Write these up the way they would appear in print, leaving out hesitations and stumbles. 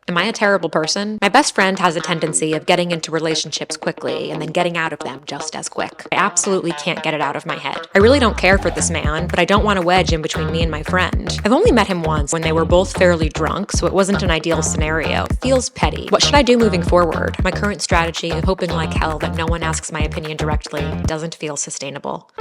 Am I a terrible person? My best friend has a tendency of getting into relationships quickly and then getting out of them just as quick. I absolutely can't get it out of my head. I really don't care for this man, but I don't want a wedge in between me and my friend. I've only met him once when they were both fairly drunk, so it wasn't an ideal scenario. It feels petty. What should I do moving forward? My current strategy of hoping like hell that no one asks my opinion directly doesn't feel sustainable.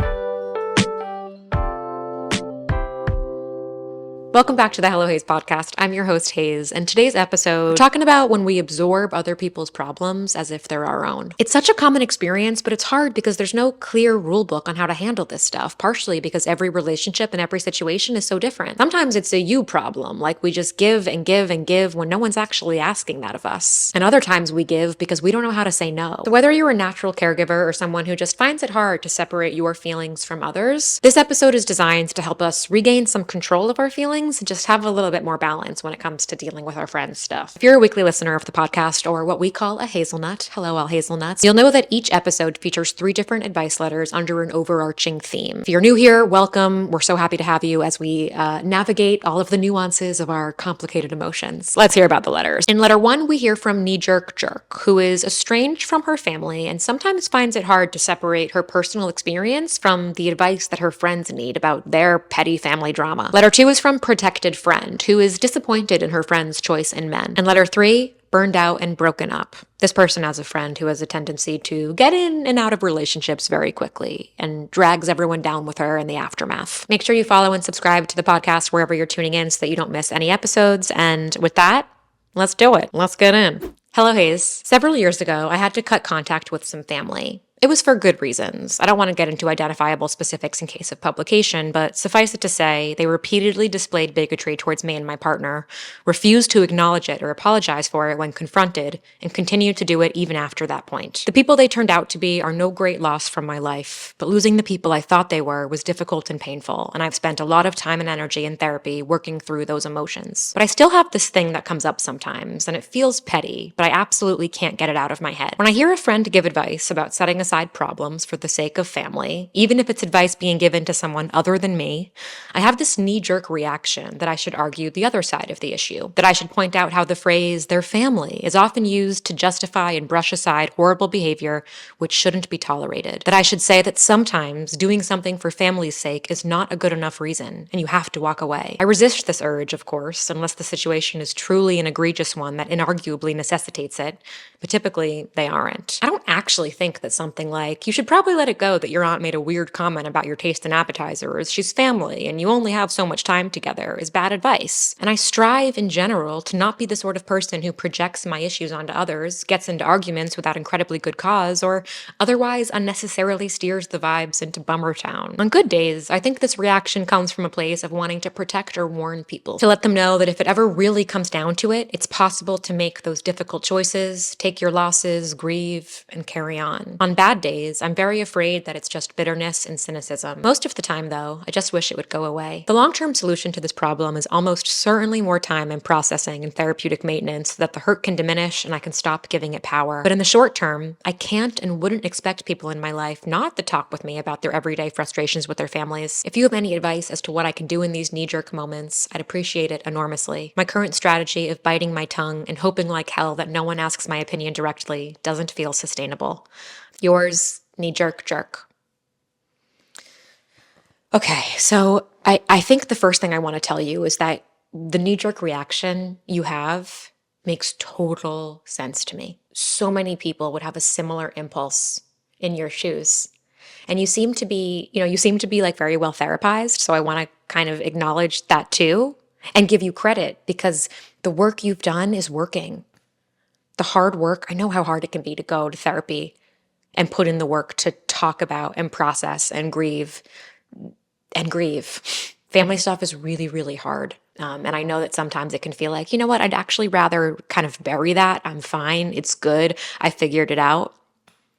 Welcome back to the Hello Hayes podcast. I'm your host, Hayes, and today's episode, we're talking about when we absorb other people's problems as if they're our own. It's such a common experience, but it's hard because there's no clear rule book on how to handle this stuff, partially because every relationship and every situation is so different. Sometimes it's a you problem, like we just give and give and give when no one's actually asking that of us. And other times we give because we don't know how to say no. So whether you're a natural caregiver or someone who just finds it hard to separate your feelings from others, this episode is designed to help us regain some control of our feelings and just have a little bit more balance when it comes to dealing with our friends' stuff. If you're a weekly listener of the podcast, or what we call a hazelnut, hello all hazelnuts, you'll know that each episode features 3 different advice letters under an overarching theme. If you're new here, welcome. We're so happy to have you as we navigate all of the nuances of our complicated emotions. Let's hear about the letters. In letter 1, we hear from Knee-Jerk Jerk, who is estranged from her family and sometimes finds it hard to separate her personal experience from the advice that her friends need about their petty family drama. Letter 2 is from Protected Friend, who is disappointed in her friend's choice in men. And letter 3, burned out and broken up. This person has a friend who has a tendency to get in and out of relationships very quickly and drags everyone down with her in the aftermath. Make sure you follow and subscribe to the podcast wherever you're tuning in so that you don't miss any episodes. And with that, let's do it. Let's get in. Hello, Hayes. Several years ago, I had to cut contact with some family. It was for good reasons. I don't want to get into identifiable specifics in case of publication, but suffice it to say, they repeatedly displayed bigotry towards me and my partner, refused to acknowledge it or apologize for it when confronted, and continued to do it even after that point. The people they turned out to be are no great loss from my life, but losing the people I thought they were was difficult and painful, and I've spent a lot of time and energy in therapy working through those emotions. But I still have this thing that comes up sometimes, and it feels petty, but I absolutely can't get it out of my head. When I hear a friend give advice about setting aside problems for the sake of family, even if it's advice being given to someone other than me, I have this knee-jerk reaction that I should argue the other side of the issue, that I should point out how the phrase "their family" is often used to justify and brush aside horrible behavior which shouldn't be tolerated, that I should say that sometimes doing something for family's sake is not a good enough reason, and you have to walk away. I resist this urge, of course, unless the situation is truly an egregious one that inarguably necessitates it, but typically they aren't. I don't actually think that something like, "You should probably let it go that your aunt made a weird comment about your taste in appetizers, she's family and you only have so much time together," is bad advice. And I strive in general to not be the sort of person who projects my issues onto others, gets into arguments without incredibly good cause, or otherwise unnecessarily steers the vibes into bummer town. On good days, I think this reaction comes from a place of wanting to protect or warn people, to let them know that if it ever really comes down to it, it's possible to make those difficult choices, take your losses, grieve, and carry on. On bad days, I'm very afraid that it's just bitterness and cynicism. Most of the time, though, I just wish it would go away. The long-term solution to this problem is almost certainly more time in processing and therapeutic maintenance so that the hurt can diminish and I can stop giving it power. But in the short term, I can't and wouldn't expect people in my life not to talk with me about their everyday frustrations with their families. If you have any advice as to what I can do in these knee-jerk moments, I'd appreciate it enormously. My current strategy of biting my tongue and hoping like hell that no one asks my opinion directly doesn't feel sustainable. Yours, Knee-Jerk Jerk. Okay, so I think the first thing I want to tell you is that the knee-jerk reaction you have makes total sense to me. So many people would have a similar impulse in your shoes. And you seem to be like very well therapized, so I want to kind of acknowledge that too and give you credit because the work you've done is working. The hard work, I know how hard it can be to go to therapy and put in the work to talk about and process and grieve. Family stuff is really, really hard. And I know that sometimes it can feel like, you know what, I'd actually rather kind of bury that. I'm fine. It's good. I figured it out.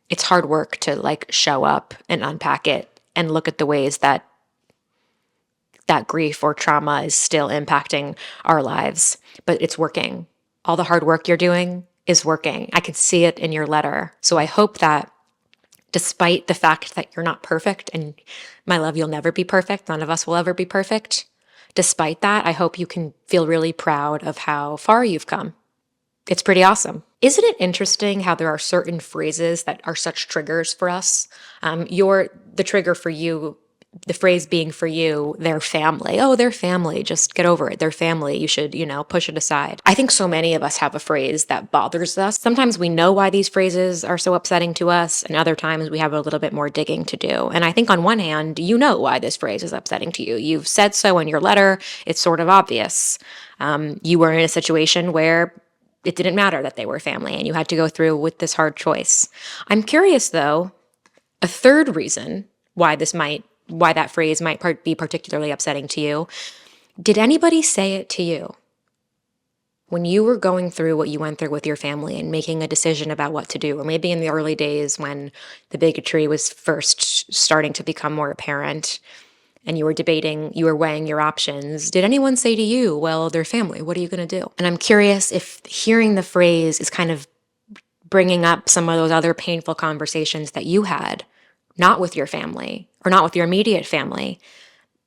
It's hard work to like show up and unpack it and look at the ways that grief or trauma is still impacting our lives. But it's working. All the hard work you're doing is working. I can see it in your letter. So I hope that despite the fact that you're not perfect, and my love, you'll never be perfect. None of us will ever be perfect. Despite that, I hope you can feel really proud of how far you've come It's pretty awesome. Isn't it interesting how there are certain phrases that are such triggers for us? The trigger for you, the phrase being for you, their family. Oh, their family. Just get over it. Their family. You should, push it aside. I think so many of us have a phrase that bothers us. Sometimes we know why these phrases are so upsetting to us, and other times we have a little bit more digging to do. And I think on one hand, you know why this phrase is upsetting to you. You've said so in your letter. It's sort of obvious. You were in a situation where it didn't matter that they were family and you had to go through with this hard choice. I'm curious though, a third reason why that phrase might be particularly upsetting to you. Did anybody say it to you when you were going through what you went through with your family and making a decision about what to do, or maybe in the early days when the bigotry was first starting to become more apparent and you were weighing your options? Did anyone say to you, well, they're family, what are you going to do? And I'm curious if hearing the phrase is kind of bringing up some of those other painful conversations that you had, not with your family or not with your immediate family,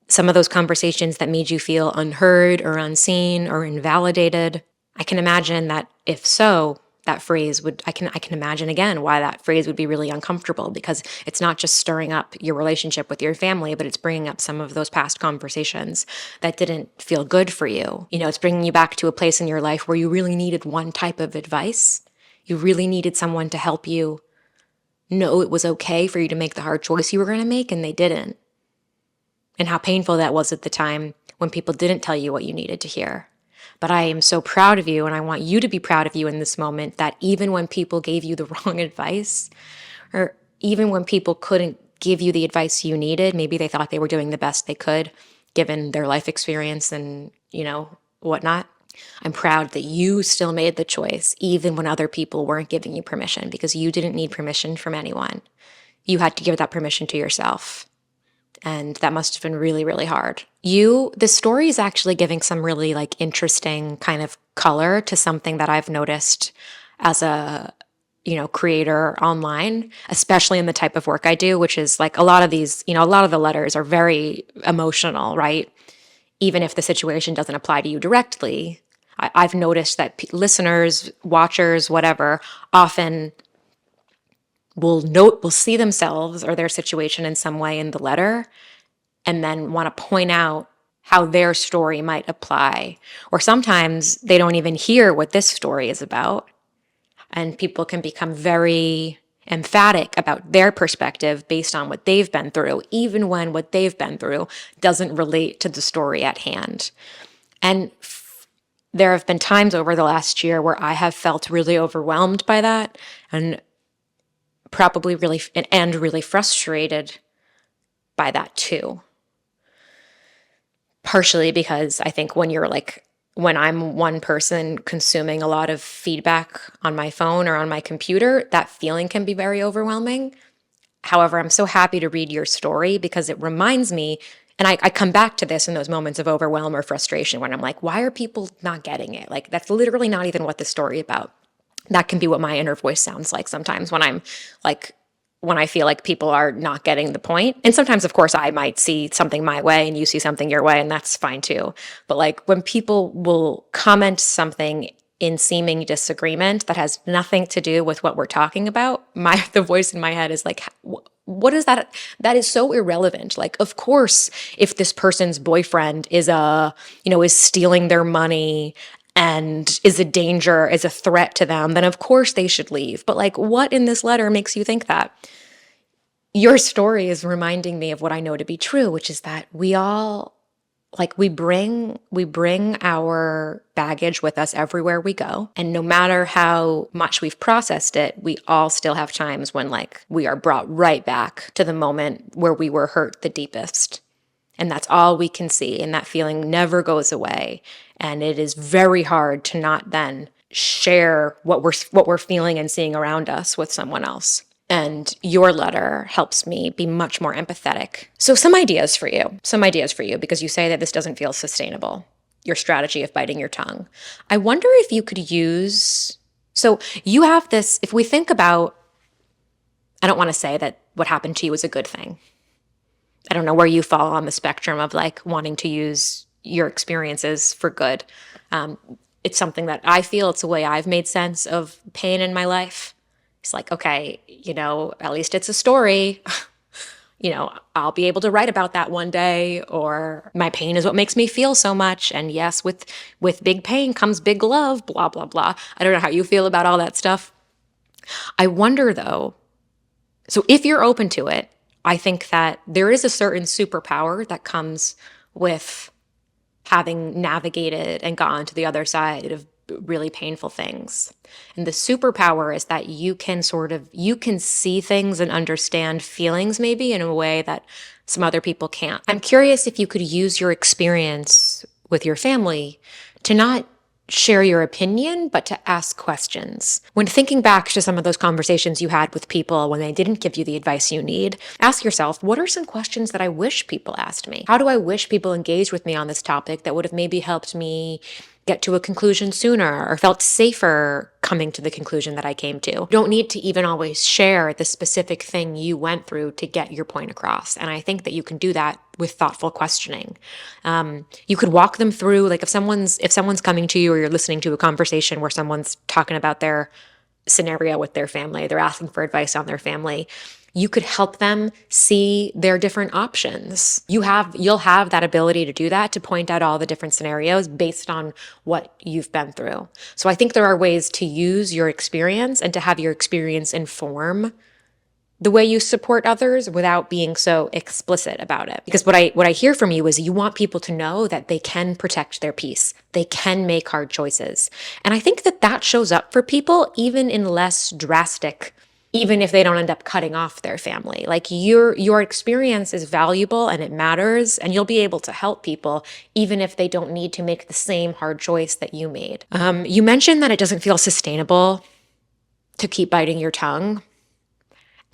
some of those conversations that made you feel unheard or unseen or invalidated. I can imagine that if so, I can imagine again why that phrase would be really uncomfortable, because it's not just stirring up your relationship with your family, but it's bringing up some of those past conversations that didn't feel good for you. It's bringing you back to a place in your life where you really needed one type of advice. You really needed someone to help you know it was okay for you to make the hard choice you were going to make, and they didn't. And how painful that was at the time when people didn't tell you what you needed to hear. But I am so proud of you, and I want you to be proud of you in this moment, that even when people gave you the wrong advice, or even when people couldn't give you the advice you needed, maybe they thought they were doing the best they could given their life experience and, whatnot. I'm proud that you still made the choice, even when other people weren't giving you permission, because you didn't need permission from anyone. You had to give that permission to yourself. And that must have been really, really hard. This story is actually giving some really interesting kind of color to something that I've noticed as a, creator online, especially in the type of work I do, which is a lot of the letters are very emotional, right? Even if the situation doesn't apply to you directly. I've noticed that listeners, watchers, whatever, often will see themselves or their situation in some way in the letter, and then want to point out how their story might apply. Or sometimes they don't even hear what this story is about, and people can become very emphatic about their perspective based on what they've been through, even when what they've been through doesn't relate to the story at hand. And there have been times over the last year where I have felt really overwhelmed by that, and probably really frustrated by that too. Partially because I think when I'm one person consuming a lot of feedback on my phone or on my computer, that feeling can be very overwhelming. However, I'm so happy to read your story because it reminds me, and I come back to this in those moments of overwhelm or frustration when I'm like, why are people not getting it? That's literally not even what the story is about. That can be what my inner voice sounds like sometimes when I feel like people are not getting the point. And sometimes, of course, I might see something my way and you see something your way, and that's fine too. But when people will comment something in seeming disagreement that has nothing to do with what we're talking about, the voice in my head is like, what is that? That is so irrelevant. Of course, if this person's boyfriend is stealing their money and is a threat to them, then of course they should leave. But what in this letter makes you think that? Your story is reminding me of what I know to be true, which is that we all we bring our baggage with us everywhere we go. And no matter how much we've processed it, we all still have times when we are brought right back to the moment where we were hurt the deepest. And that's all we can see. And that feeling never goes away. And it is very hard to not then share what we're feeling and seeing around us with someone else. And your letter helps me be much more empathetic. So some ideas for you, because you say that this doesn't feel sustainable, your strategy of biting your tongue. I wonder if you could so you have this, if we think about, I don't want to say that what happened to you is a good thing. I don't know where you fall on the spectrum of wanting to use your experiences for good. it's something that I feel, it's the way I've made sense of pain in my life. It's like, okay, at least it's a story. I'll be able to write about that one day, or my pain is what makes me feel so much. And yes, with big pain comes big love, blah, blah, blah. I don't know how you feel about all that stuff. I wonder though, so if you're open to it, I think that there is a certain superpower that comes with having navigated and gotten to the other side of really painful things. And the superpower is that you can see things and understand feelings maybe in a way that some other people can't. I'm curious if you could use your experience with your family to not share your opinion, but to ask questions. When thinking back to some of those conversations you had with people when they didn't give you the advice you need, ask yourself, what are some questions that I wish people asked me? How do I wish people engaged with me on this topic that would have maybe helped me get to a conclusion sooner or felt safer coming to the conclusion that I came to? You don't need to even always share the specific thing you went through to get your point across. And I think that you can do that with thoughtful questioning. You could walk them through, like if someone's coming to you or you're listening to a conversation where someone's talking about their scenario with their family, they're asking for advice on their family, you could help them see their different options. You'll have that ability to do that, to point out all the different scenarios based on what you've been through. So I think there are ways to use your experience and to have your experience inform the way you support others without being so explicit about it. Because what I hear from you is you want people to know that they can protect their peace. They can make hard choices. And I think that shows up for people even in less drastic, even if they don't end up cutting off their family. Like your experience is valuable and it matters, and you'll be able to help people even if they don't need to make the same hard choice that you made. You mentioned that it doesn't feel sustainable to keep biting your tongue.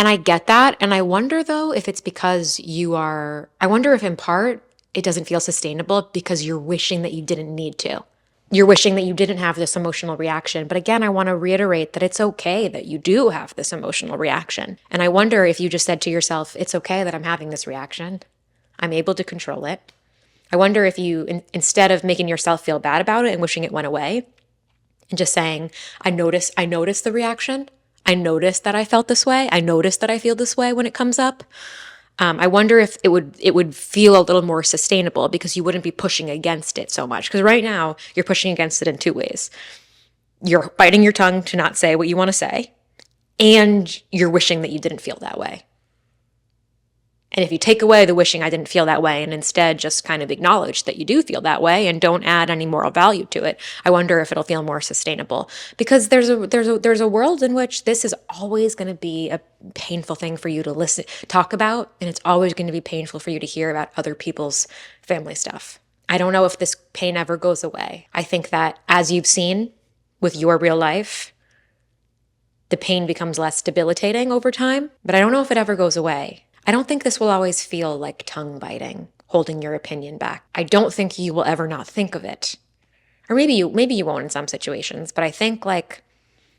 And I get that. And I wonder though if it's because I wonder if in part it doesn't feel sustainable because you're wishing that you didn't need to. You're wishing that you didn't have this emotional reaction. But again, I want to reiterate that it's okay that you do have this emotional reaction. And I wonder if you just said to yourself, it's okay that I'm having this reaction. I'm able to control it. I wonder if you, instead of making yourself feel bad about it and wishing it went away, and just saying, I notice the reaction. I noticed that I felt this way. I noticed that I feel this way when it comes up. I wonder if it would feel a little more sustainable because you wouldn't be pushing against it so much. Because right now you're pushing against it in two ways. You're biting your tongue to not say what you want to say, and you're wishing that you didn't feel that way. And if you take away the wishing I didn't feel that way and instead just kind of acknowledge that you do feel that way and don't add any moral value to it, I wonder if it'll feel more sustainable. Because there's a world in which this is always going to be a painful thing for you to talk about, and it's always going to be painful for you to hear about other people's family stuff. I don't know if this pain ever goes away. I think that as you've seen with your real life, the pain becomes less debilitating over time, but I don't know if it ever goes away. I don't think this will always feel like tongue biting, holding your opinion back. I don't think you will ever not think of it. Or maybe you won't in some situations, but I think like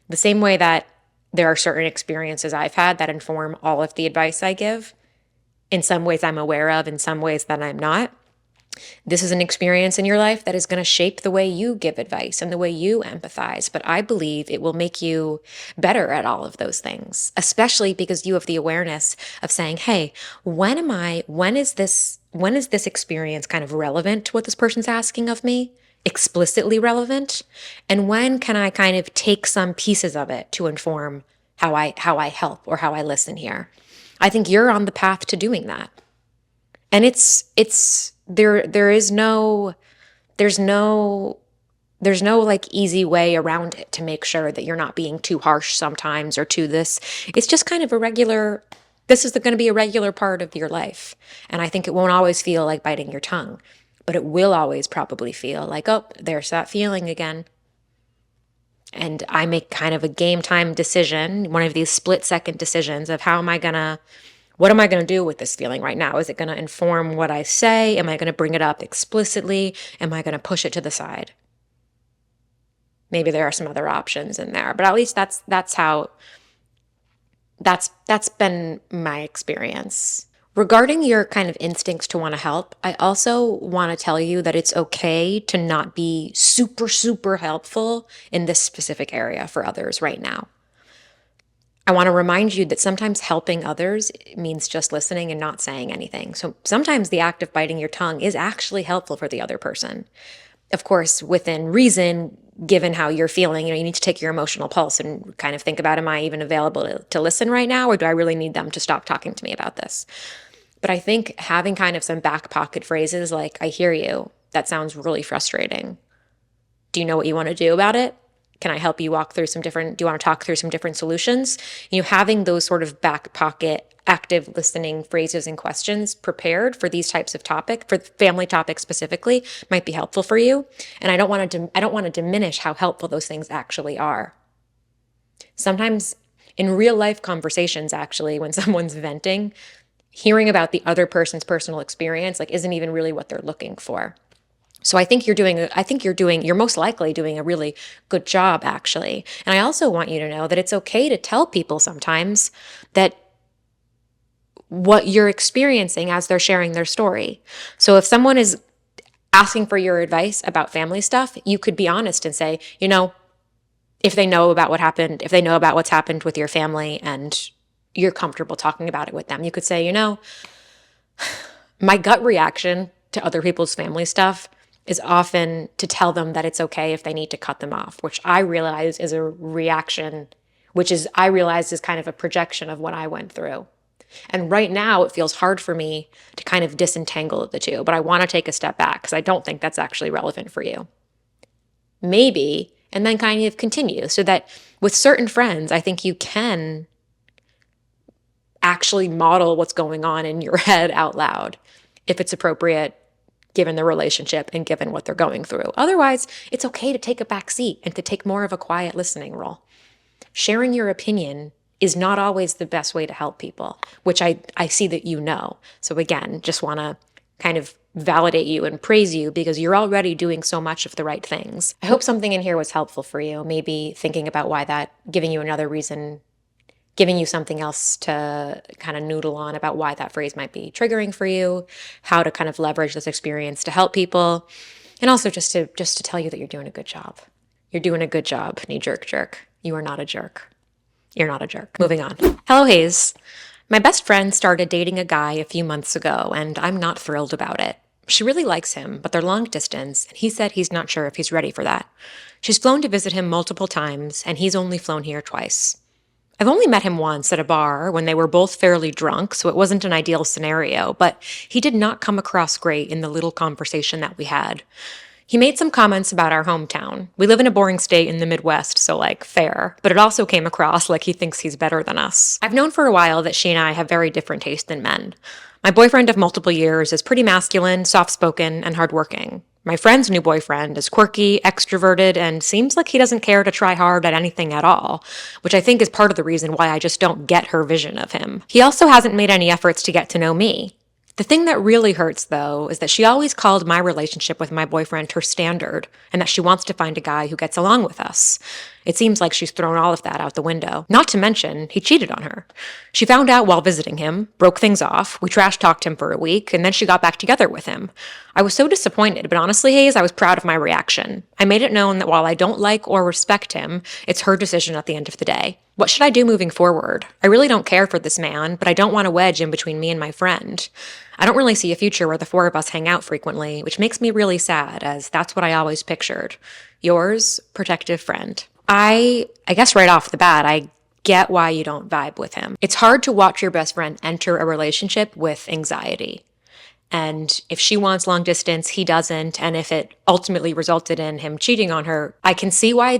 the same way that there are certain experiences I've had that inform all of the advice I give, in some ways I'm aware of, in some ways that I'm not. This is an experience in your life that is going to shape the way you give advice and the way you empathize. But I believe it will make you better at all of those things, especially because you have the awareness of saying, hey, when is this experience kind of relevant to what this person's asking of me? Explicitly relevant? And when can I kind of take some pieces of it to inform how I help or how I listen here? I think you're on the path to doing that. And there's no like easy way around it to make sure that you're not being too harsh sometimes or too this. It's just kind of this is going to be a regular part of your life. And I think it won't always feel like biting your tongue, but it will always probably feel like, oh, there's that feeling again. And I make kind of a game time decision, one of these split second decisions of what am I going to do with this feeling right now? Is it going to inform what I say? Am I going to bring it up explicitly? Am I going to push it to the side? Maybe there are some other options in there, but at least that's been my experience Regarding your kind of instincts to want to help, I also want to tell you that it's okay to not be super, super helpful in this specific area for others right now. I want to remind you that sometimes helping others means just listening and not saying anything. So sometimes the act of biting your tongue is actually helpful for the other person. Of course, within reason, given how you're feeling, you need to take your emotional pulse and kind of think about, am I even available to listen right now? Or do I really need them to stop talking to me about this? But I think having kind of some back pocket phrases like, I hear you, that sounds really frustrating. Do you know what you want to do about it? Can I help you walk through do you want to talk through some different solutions? Having those sort of back pocket active listening phrases and questions prepared for these types of for family topics specifically, might be helpful for you. And I don't want to diminish how helpful those things actually are. Sometimes in real life conversations, actually, when someone's venting, hearing about the other person's personal experience isn't even really what they're looking for. So you're most likely doing a really good job, actually. And I also want you to know that it's okay to tell people sometimes that what you're experiencing as they're sharing their story. So if someone is asking for your advice about family stuff, you could be honest and say, if they know about what happened, if they know about what's happened with your family and you're comfortable talking about it with them, you could say, my gut reaction to other people's family stuff is often to tell them that it's okay if they need to cut them off, which I realize is a reaction, I realize is kind of a projection of what I went through. And right now it feels hard for me to kind of disentangle the two, but I want to take a step back because I don't think that's actually relevant for you. Maybe, and then kind of continue so that with certain friends, I think you can actually model what's going on in your head out loud if it's appropriate given the relationship and given what they're going through. Otherwise, it's okay to take a back seat and to take more of a quiet listening role. Sharing your opinion is not always the best way to help people, which I see that you know. So again, just want to kind of validate you and praise you because you're already doing so much of the right things. I hope something in here was helpful for you, maybe thinking about why that, giving you another reason, giving you something else to kind of noodle on about why that phrase might be triggering for you, how to kind of leverage this experience to help people, and also just to tell you that you're doing a good job. You're doing a good job, knee-jerk jerk. You are not a jerk. You're not a jerk. Moving on. Hello, Hayes. My best friend started dating a guy a few months ago, and I'm not thrilled about it. She really likes him, but they're long distance, and he said he's not sure if he's ready for that. She's flown to visit him multiple times, and he's only flown here twice. I've only met him once at a bar when they were both fairly drunk, so it wasn't an ideal scenario, but he did not come across great in the little conversation that we had. He made some comments about our hometown. We live in a boring state in the Midwest, so fair, but it also came across like he thinks he's better than us. I've known for a while that she and I have very different taste in men. My boyfriend of multiple years is pretty masculine, soft-spoken, and hardworking. My friend's new boyfriend is quirky, extroverted, and seems like he doesn't care to try hard at anything at all, which I think is part of the reason why I just don't get her vision of him. He also hasn't made any efforts to get to know me. The thing that really hurts, though, is that she always called my relationship with my boyfriend her standard, and that she wants to find a guy who gets along with us. It seems like she's thrown all of that out the window. Not to mention, he cheated on her. She found out while visiting him, broke things off, we trash-talked him for a week, and then she got back together with him. I was so disappointed, but honestly, Hayes, I was proud of my reaction. I made it known that while I don't like or respect him, it's her decision at the end of the day. What should I do moving forward? I really don't care for this man, but I don't want a wedge in between me and my friend. I don't really see a future where the four of us hang out frequently, which makes me really sad, as that's what I always pictured. Yours, protective friend. I guess right off the bat, I get why you don't vibe with him. It's hard to watch your best friend enter a relationship with anxiety. And if she wants long distance, he doesn't. And if it ultimately resulted in him cheating on her, I can see why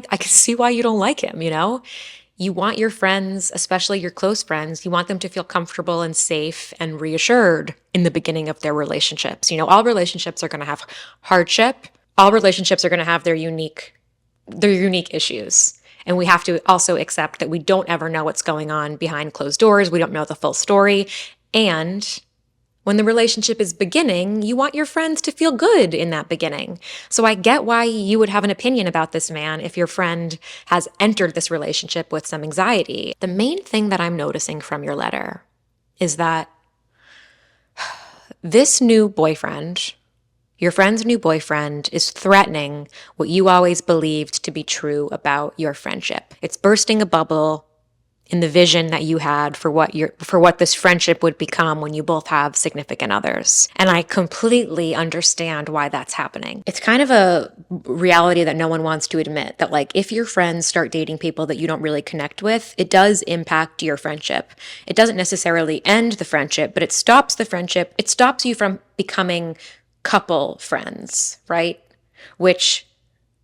you don't like him, You want your friends, especially your close friends, you want them to feel comfortable and safe and reassured in the beginning of their relationships. All relationships are going to have hardship. All relationships are going to have their unique issues. And we have to also accept that we don't ever know what's going on behind closed doors. We don't know the full story. And when the relationship is beginning, you want your friends to feel good in that beginning. So I get why you would have an opinion about this man if your friend has entered this relationship with some anxiety. The main thing that I'm noticing from your letter is that This new boyfriend, your friend's new boyfriend, is threatening what you always believed to be true about your friendship. It's bursting a bubble in the vision that you had for what this friendship would become when you both have significant others. And I completely understand why that's happening. It's kind of a reality that no one wants to admit, that like if your friends start dating people that you don't really connect with, it does impact your friendship. It doesn't necessarily end the friendship, but it stops the friendship. It stops you from becoming couple friends, right? Which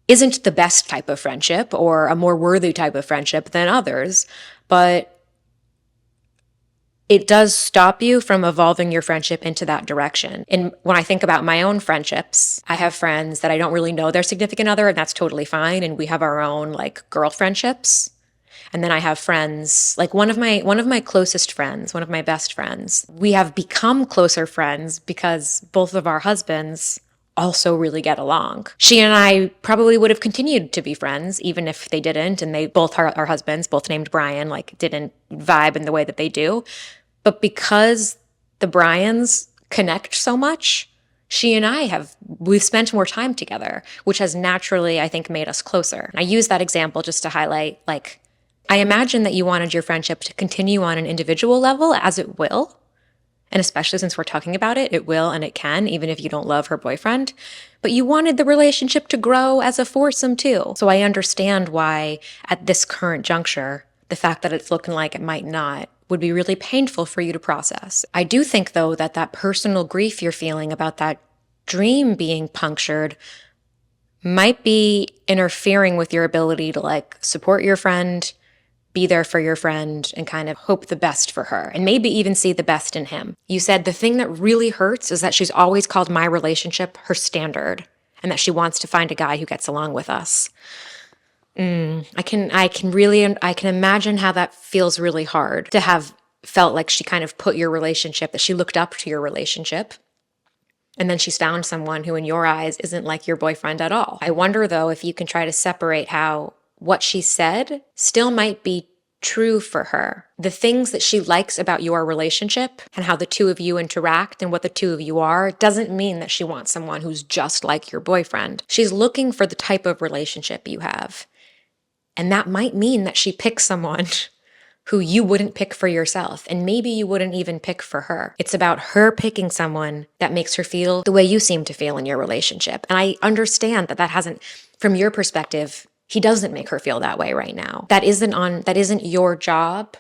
isn't the best type of friendship or a more worthy type of friendship than others, but it does stop you from evolving your friendship into that direction. And when I think about my own friendships, I have friends that I don't really know their significant other, and that's totally fine. And we have our own like girl friendships. And then I have friends, like one of my closest friends, one of my best friends. We have become closer friends because both of our husbands also really get along. She and I probably would have continued to be friends even if they didn't, and they both, our husbands, both named Brian, like didn't vibe in the way that they do. But because the Bryans connect so much, we've spent more time together, which has naturally, I think, made us closer. I use that example just to highlight, like, I imagine that you wanted your friendship to continue on an individual level, as it will. And especially since we're talking about it, it will and it can, even if you don't love her boyfriend. But you wanted the relationship to grow as a foursome too. So I understand why, at this current juncture, the fact that it's looking like it might not would be really painful for you to process. I do think, though, that that personal grief you're feeling about that dream being punctured might be interfering with your ability to like support your friend, be there for your friend, and kind of hope the best for her, and maybe even see the best in him. You said the thing that really hurts is that she's always called my relationship her standard, and that she wants to find a guy who gets along with us. I can imagine how that feels really hard, to have felt like she kind of put your relationship, that she looked up to your relationship, and then she's found someone who in your eyes isn't like your boyfriend at all. I wonder, though, if you can try to separate how what she said still might be true for her. The things that she likes about your relationship and how the two of you interact and what the two of you are doesn't mean that she wants someone who's just like your boyfriend. She's looking for the type of relationship you have. And that might mean that she picks someone who you wouldn't pick for yourself, and maybe you wouldn't even pick for her. It's about her picking someone that makes her feel the way you seem to feel in your relationship. And I understand that hasn't, from your perspective, he doesn't make her feel that way right now. That isn't your job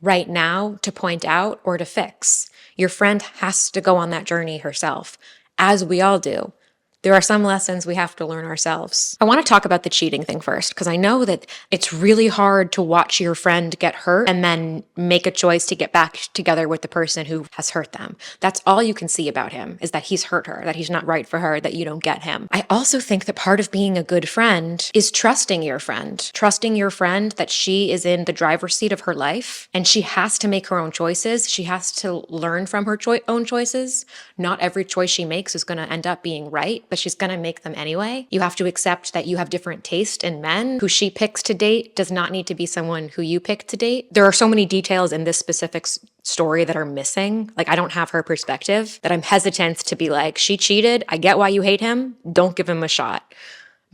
right now to point out or to fix. Your friend has to go on that journey herself, as we all do. There are some lessons we have to learn ourselves. I want to talk about the cheating thing first, because I know that it's really hard to watch your friend get hurt and then make a choice to get back together with the person who has hurt them. That's all you can see about him, is that he's hurt her, that he's not right for her, that you don't get him. I also think that part of being a good friend is trusting your friend that she is in the driver's seat of her life, and she has to make her own choices. She has to learn from her own choices. Not every choice she makes is going to end up being right, but she's going to make them anyway. You have to accept that you have different taste in men. Who she picks to date does not need to be someone who you pick to date. There are so many details in this specific story that are missing. Like, I don't have her perspective, that I'm hesitant to be like, she cheated. I get why you hate him. Don't give him a shot.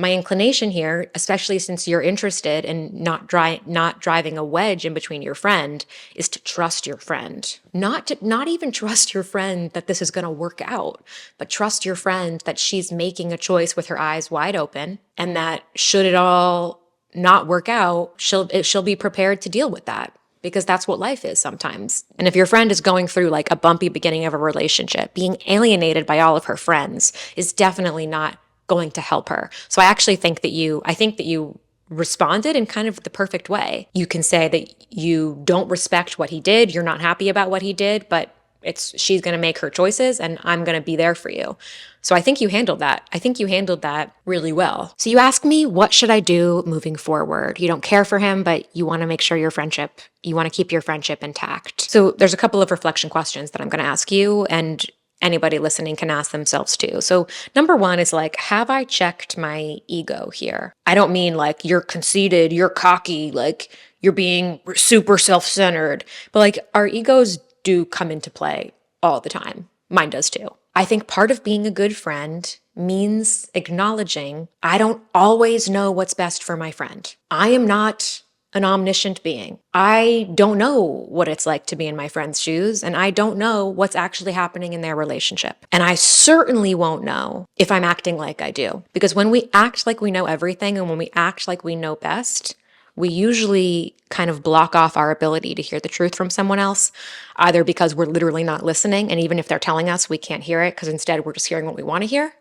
My inclination here, especially since you're interested in not driving a wedge in between your friend, is to trust your friend. Not even trust your friend that this is going to work out, but trust your friend that she's making a choice with her eyes wide open, and that should it all not work out, she'll be prepared to deal with that. Because that's what life is sometimes. And if your friend is going through like a bumpy beginning of a relationship, being alienated by all of her friends is definitely not going to help her. So I think that you responded in kind of the perfect way. You can say that you don't respect what he did, you're not happy about what he did, but she's going to make her choices and I'm going to be there for you. So I think you handled that. I think you handled that really well. So you ask me, what should I do moving forward? You don't care for him, but you want to make sure you want to keep your friendship intact. So there's a couple of reflection questions that I'm going to ask you, and anybody listening can ask themselves too. So number one is like, have I checked my ego here? I don't mean like you're conceited, you're cocky, like you're being super self-centered, but like our egos do come into play all the time. Mine does too. I think part of being a good friend means acknowledging I don't always know what's best for my friend. I am not an omniscient being. I don't know what it's like to be in my friend's shoes, and I don't know what's actually happening in their relationship. And I certainly won't know if I'm acting like I do. Because when we act like we know everything and when we act like we know best, we usually kind of block off our ability to hear the truth from someone else, either because we're literally not listening, and even if they're telling us, we can't hear it because instead we're just hearing what we want to hear,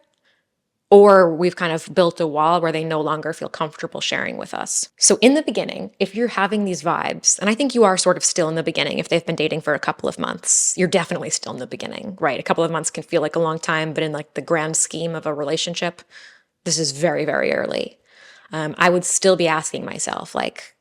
or we've kind of built a wall where they no longer feel comfortable sharing with us. So in the beginning, if you're having these vibes, and I think you are sort of still in the beginning, if they've been dating for a couple of months, you're definitely still in the beginning, right? A couple of months can feel like a long time, but in like the grand scheme of a relationship, this is very, very early. I would still be asking myself, like,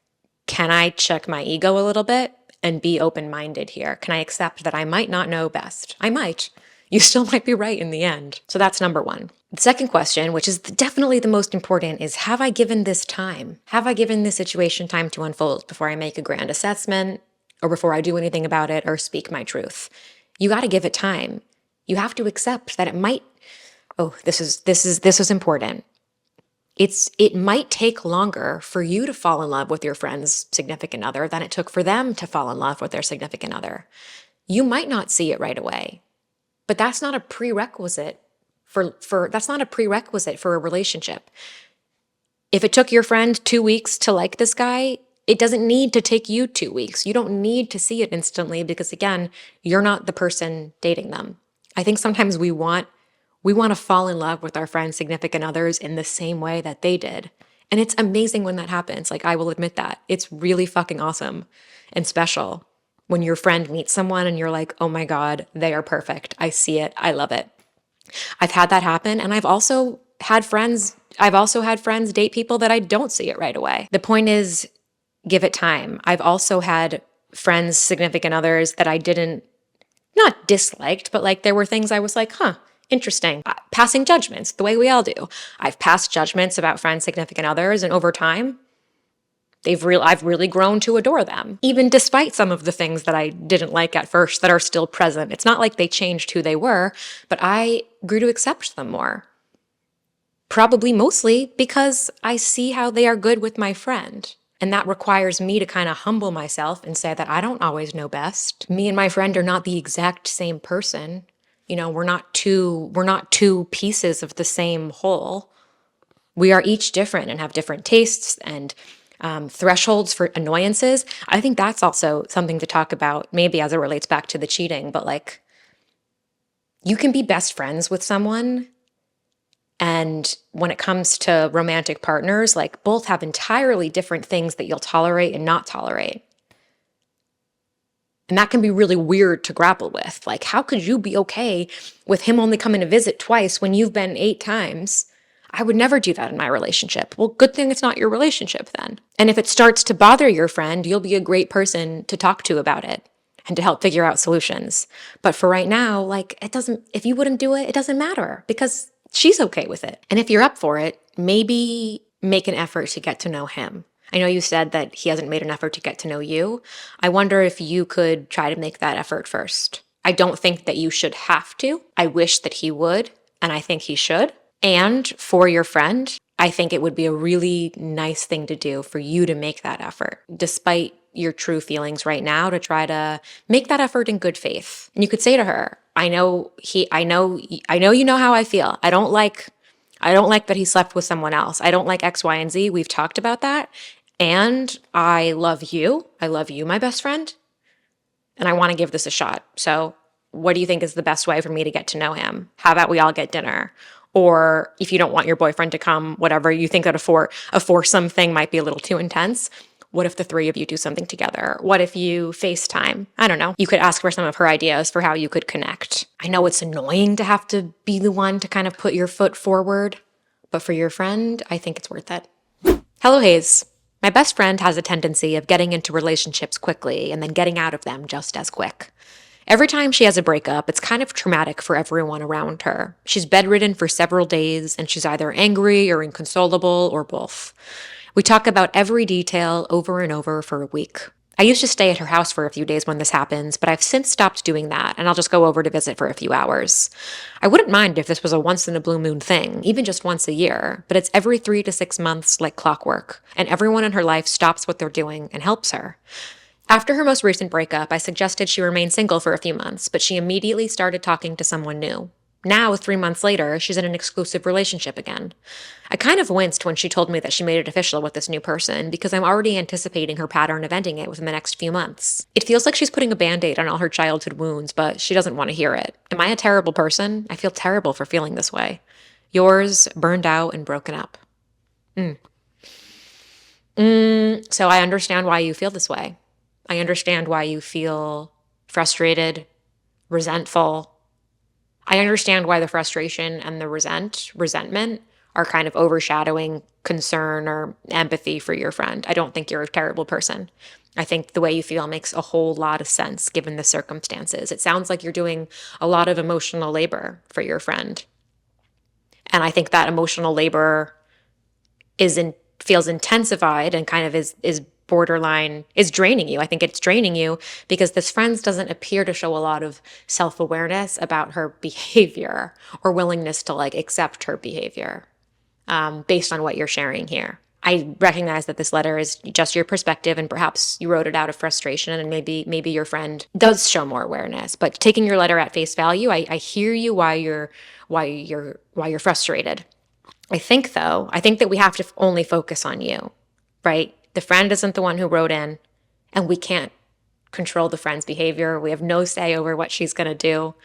can I check my ego a little bit and be open-minded here? Can I accept that I might not know best? I might. You still might be right in the end. So that's number one. The second question, which is definitely the most important, is have I given this time? Have I given this situation time to unfold before I make a grand assessment or before I do anything about it or speak my truth? You got to give it time. You have to accept that it might, this is important. It might take longer for you to fall in love with your friend's significant other than it took for them to fall in love with their significant other. You might not see it right away, but that's not a prerequisite that's not a prerequisite for a relationship. If it took your friend 2 weeks to like this guy, it doesn't need to take you 2 weeks. You don't need to see it instantly because again, you're not the person dating them. I think sometimes we want to fall in love with our friends' significant others in the same way that they did. And it's amazing when that happens. Like, I will admit that. It's really fucking awesome and special when your friend meets someone and you're like, oh my God, they are perfect. I see it. I love it. I've had that happen. And I've also had friends date people that I don't see it right away. The point is, give it time. I've also had friends, significant others that I didn't, not disliked, but like there were things I was like, interesting. Passing judgments, the way we all do. I've passed judgments about friends, significant others, and over time, I've really grown to adore them, even despite some of the things that I didn't like at first that are still present. It's not like they changed who they were, but I grew to accept them more. Probably mostly because I see how they are good with my friend. And that requires me to kind of humble myself and say that I don't always know best. Me and my friend are not the exact same person. You know, we're not two pieces of the same whole. We are each different and have different tastes and thresholds for annoyances. I think that's also something to talk about, maybe as it relates back to the cheating, but like, you can be best friends with someone, and when it comes to romantic partners, like, both have entirely different things that you'll tolerate and not tolerate. And that can be really weird to grapple with. Like, how could you be okay with him only coming to visit twice when you've been 8 times? I would never do that in my relationship. Well, good thing it's not your relationship then. And if it starts to bother your friend, you'll be a great person to talk to about it and to help figure out solutions. But for right now, like, if you wouldn't do it, it doesn't matter because she's okay with it. And if you're up for it, maybe make an effort to get to know him. I know you said that he hasn't made an effort to get to know you. I wonder if you could try to make that effort first. I don't think that you should have to. I wish that he would, and I think he should. And for your friend, I think it would be a really nice thing to do for you to make that effort, despite your true feelings right now, to try to make that effort in good faith. And you could say to her, I know you know how I feel. I don't like that he slept with someone else. I don't like X, Y, and Z. We've talked about that. And I love you. I love you, my best friend. And I want to give this a shot. So what do you think is the best way for me to get to know him? How about we all get dinner? Or if you don't want your boyfriend to come, whatever, you think that a foursome thing might be a little too intense. What if the 3 of you do something together? What if you FaceTime? I don't know. You could ask for some of her ideas for how you could connect. I know it's annoying to have to be the one to kind of put your foot forward, but for your friend, I think it's worth it. Hello, Hayes. My best friend has a tendency of getting into relationships quickly and then getting out of them just as quick. Every time she has a breakup, it's kind of traumatic for everyone around her. She's bedridden for several days, and she's either angry or inconsolable or both. We talk about every detail over and over for a week. I used to stay at her house for a few days when this happens, but I've since stopped doing that, and I'll just go over to visit for a few hours. I wouldn't mind if this was a once in a blue moon thing, even just once a year, but it's every 3 to 6 months like clockwork, and everyone in her life stops what they're doing and helps her. After her most recent breakup, I suggested she remain single for a few months, but she immediately started talking to someone new. Now, 3 months later, she's in an exclusive relationship again. I kind of winced when she told me that she made it official with this new person because I'm already anticipating her pattern of ending it within the next few months. It feels like she's putting a band aid on all her childhood wounds, but she doesn't want to hear it. Am I a terrible person? I feel terrible for feeling this way. Yours, burned out and broken up. So I understand why you feel this way. I understand why you feel frustrated, resentful. I understand why the frustration and the resentment are kind of overshadowing concern or empathy for your friend. I don't think you're a terrible person. I think the way you feel makes a whole lot of sense given the circumstances. It sounds like you're doing a lot of emotional labor for your friend. And I think that emotional labor feels intensified and kind of is borderline, is draining you. I think it's draining you because this friend doesn't appear to show a lot of self-awareness about her behavior or willingness to like accept her behavior based on what you're sharing here. I recognize that this letter is just your perspective and perhaps you wrote it out of frustration and maybe your friend does show more awareness. But taking your letter at face value, I hear you why you're frustrated. I think that we have to only focus on you, right? The friend isn't the one who wrote in, and we can't control the friend's behavior. We have no say over what she's going to do,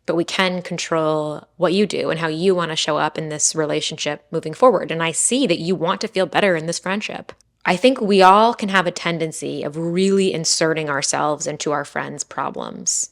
but we can control what you do and how you want to show up in this relationship moving forward. And I see that you want to feel better in this friendship. I think we all can have a tendency of really inserting ourselves into our friends' problems.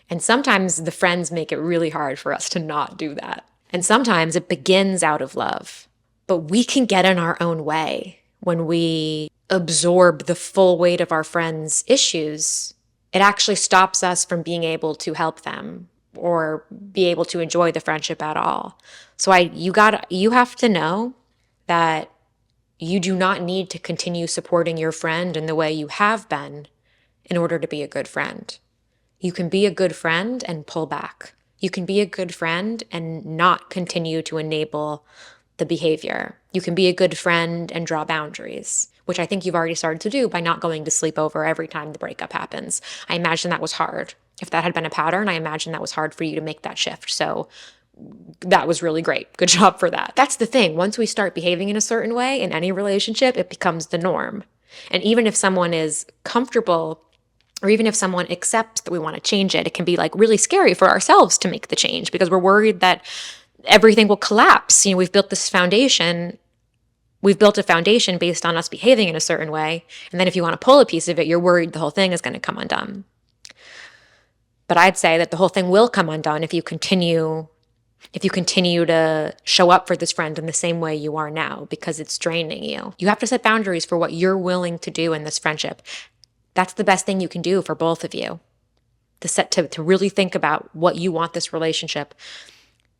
And sometimes the friends make it really hard for us to not do that. And sometimes it begins out of love. But we can get in our own way when we absorb the full weight of our friends' issues. It actually stops us from being able to help them or be able to enjoy the friendship at all. So you have to know that you do not need to continue supporting your friend in the way you have been in order to be a good friend. You can be a good friend and pull back. You can be a good friend and not continue to enable the behavior. You can be a good friend and draw boundaries, which I think you've already started to do by not going to sleep over every time the breakup happens. I imagine that was hard. If that had been a pattern, I imagine that was hard for you to make that shift. So that was really great. Good job for that. That's the thing. Once we start behaving in a certain way in any relationship, it becomes the norm. And even if someone is comfortable or even if someone accepts that we want to change it, it can be like really scary for ourselves to make the change because we're worried that everything will collapse. We've built this foundation. We've built a foundation based on us behaving in a certain way. And then if you want to pull a piece of it, you're worried the whole thing is going to come undone. But I'd say that the whole thing will come undone if you continue to show up for this friend in the same way you are now because it's draining you. You have to set boundaries for what you're willing to do in this friendship. That's the best thing you can do for both of you. To really think about what you want this relationship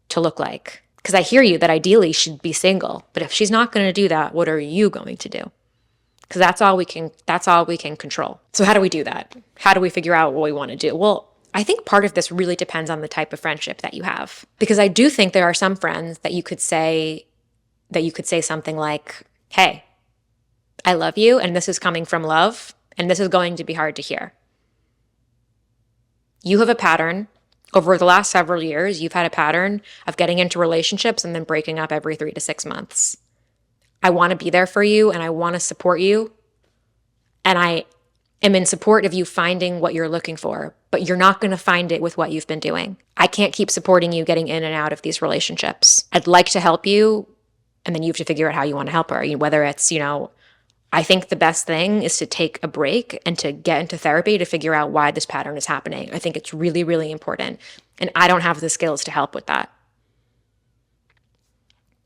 to look like. Because I hear you that ideally she'd be single, but if she's not going to do that, what are you going to do? Because that's all we can control. So how do we do that? How do we figure out what we want to do? Well, I think part of this really depends on the type of friendship that you have. Because I do think there are some friends that you could say something like, "Hey, I love you and this is coming from love and this is going to be hard to hear. You have a pattern. Over the last several years, you've had a pattern of getting into relationships and then breaking up every 3 to 6 months. I want to be there for you and I want to support you. And I am in support of you finding what you're looking for, but you're not going to find it with what you've been doing. I can't keep supporting you getting in and out of these relationships. I'd like to help you, and then you have to figure out how you want to help her. Whether it's, I think the best thing is to take a break and to get into therapy to figure out why this pattern is happening. I think it's really, really important. And I don't have the skills to help with that.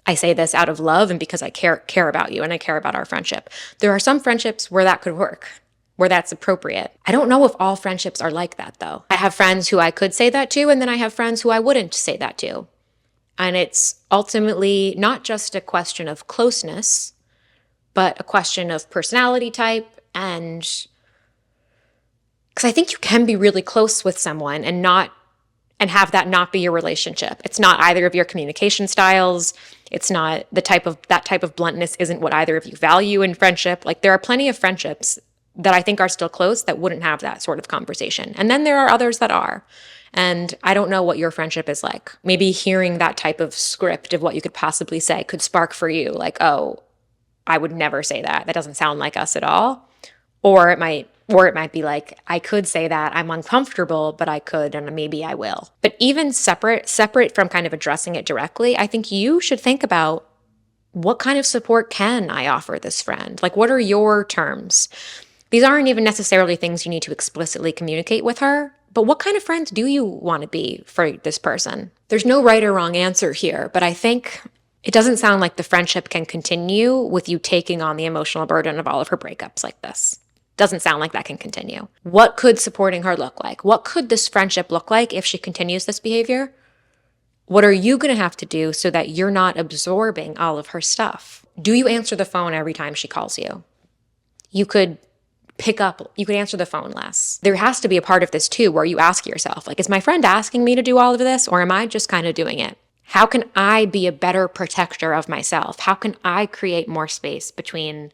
I say this out of love and because I care about you and I care about our friendship. There are some friendships where that could work, where that's appropriate. I don't know if all friendships are like that, though. I have friends who I could say that to, and then I have friends who I wouldn't say that to. And it's ultimately not just a question of closeness, but a question of personality type and Because I think you can be really close with someone and have that not be your relationship. It's not either of your communication styles. It's not that type of bluntness isn't what either of you value in friendship. Like there are plenty of friendships that I think are still close that wouldn't have that sort of conversation. And then there are others that are. And I don't know what your friendship is like. Maybe hearing that type of script of what you could possibly say could spark for you like, oh, I would never say that. That doesn't sound like us at all. Or it might be like, I could say that, I'm uncomfortable, but I could, and maybe I will. But even separate from kind of addressing it directly, I think you should think about, what kind of support can I offer this friend? Like, what are your terms? These aren't even necessarily things you need to explicitly communicate with her, but what kind of friend do you want to be for this person? There's no right or wrong answer here, but I think it doesn't sound like the friendship can continue with you taking on the emotional burden of all of her breakups like this. Doesn't sound like that can continue. What could supporting her look like? What could this friendship look like if she continues this behavior? What are you going to have to do so that you're not absorbing all of her stuff? Do you answer the phone every time she calls you? You could answer the phone less. There has to be a part of this too where you ask yourself, like, is my friend asking me to do all of this, or am I just kind of doing it? How can I be a better protector of myself? How can I create more space between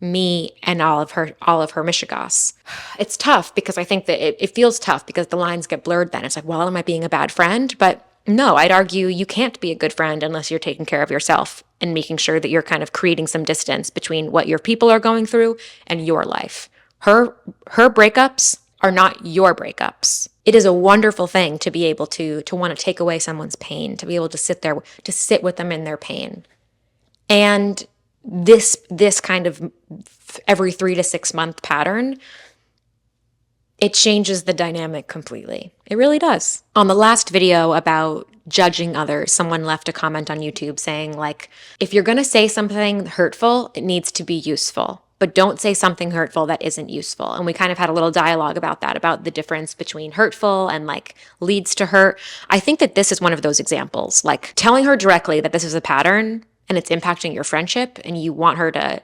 me and all of her mishigas? It's tough because I think that it feels tough because the lines get blurred then. It's like, well, am I being a bad friend? But no, I'd argue you can't be a good friend unless you're taking care of yourself and making sure that you're kind of creating some distance between what your people are going through and your life. Her breakups are not your breakups. It is a wonderful thing to be able to want to take away someone's pain, to be able to sit with them in their pain. And this kind of every 3 to 6 month pattern, it changes the dynamic completely. It really does. On the last video about judging others, someone left a comment on YouTube saying, like, if you're going to say something hurtful, it needs to be useful, but don't say something hurtful that isn't useful. And we kind of had a little dialogue about that, about the difference between hurtful and like leads to hurt. I think that this is one of those examples, like telling her directly that this is a pattern and it's impacting your friendship and you want her to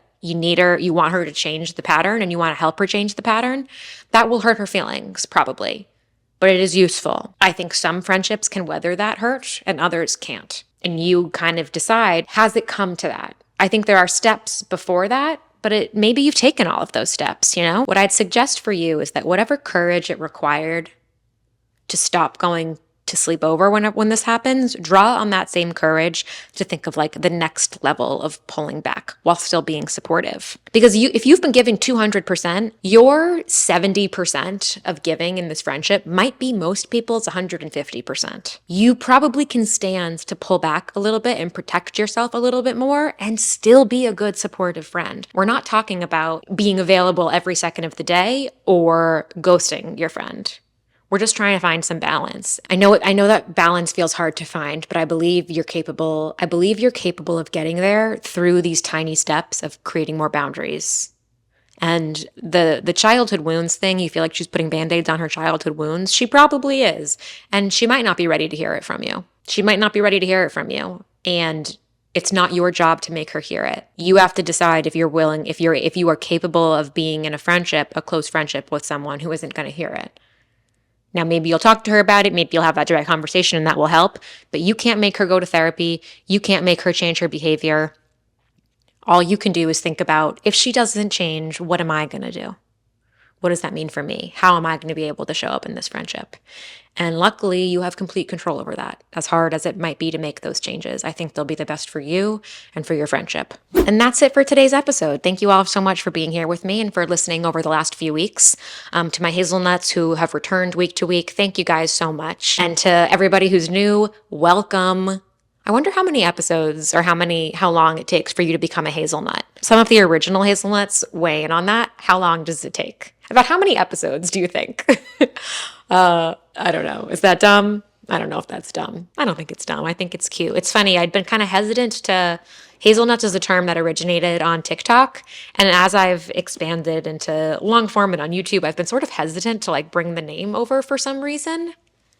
change the pattern and you want to help her change the pattern, that will hurt her feelings probably, but it is useful. I think some friendships can weather that hurt and others can't. And you kind of decide, has it come to that? I think there are steps before that, but maybe you've taken all of those steps, you know? What I'd suggest for you is that whatever courage it required to stop going to sleep over when this happens, draw on that same courage to think of like the next level of pulling back while still being supportive. Because if you've been giving 200%, your 70% of giving in this friendship might be most people's 150%. You probably can stand to pull back a little bit and protect yourself a little bit more and still be a good supportive friend. We're not talking about being available every second of the day or ghosting your friend. We're just trying to find some balance. I know that balance feels hard to find, but I believe you're capable of getting there through these tiny steps of creating more boundaries. And the childhood wounds thing, you feel like she's putting Band-Aids on her childhood wounds. She probably is. And she might not be ready to hear it from you. And it's not your job to make her hear it. You have to decide if you are capable of being in a close friendship with someone who isn't going to hear it. Now, maybe you'll talk to her about it. Maybe you'll have that direct conversation and that will help. But you can't make her go to therapy. You can't make her change her behavior. All you can do is think about, if she doesn't change, what am I going to do? What does that mean for me? How am I going to be able to show up in this friendship? And luckily, you have complete control over that. As hard as it might be to make those changes, I think they'll be the best for you and for your friendship. And that's it for today's episode. Thank you all so much for being here with me and for listening over the last few weeks. To my hazelnuts who have returned week to week, thank you guys so much. And to everybody who's new, welcome. I wonder how many episodes or how long it takes for you to become a hazelnut. Some of the original hazelnuts weigh in on that. How long does it take? About how many episodes do you think? I don't know. Is that dumb? I don't know if that's dumb. I don't think it's dumb. I think it's cute. It's funny. I'd been kind of hesitant to... Hazelnuts is a term that originated on TikTok. And as I've expanded into long form and on YouTube, I've been sort of hesitant to like bring the name over for some reason.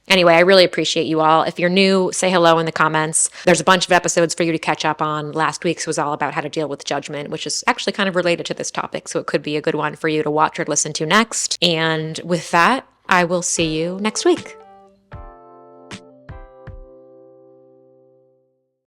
Anyway, I really appreciate you all. If you're new, say hello in the comments. There's a bunch of episodes for you to catch up on. Last week's was all about how to deal with judgment, which is actually kind of related to this topic. So it could be a good one for you to watch or listen to next. And with that, I will see you next week.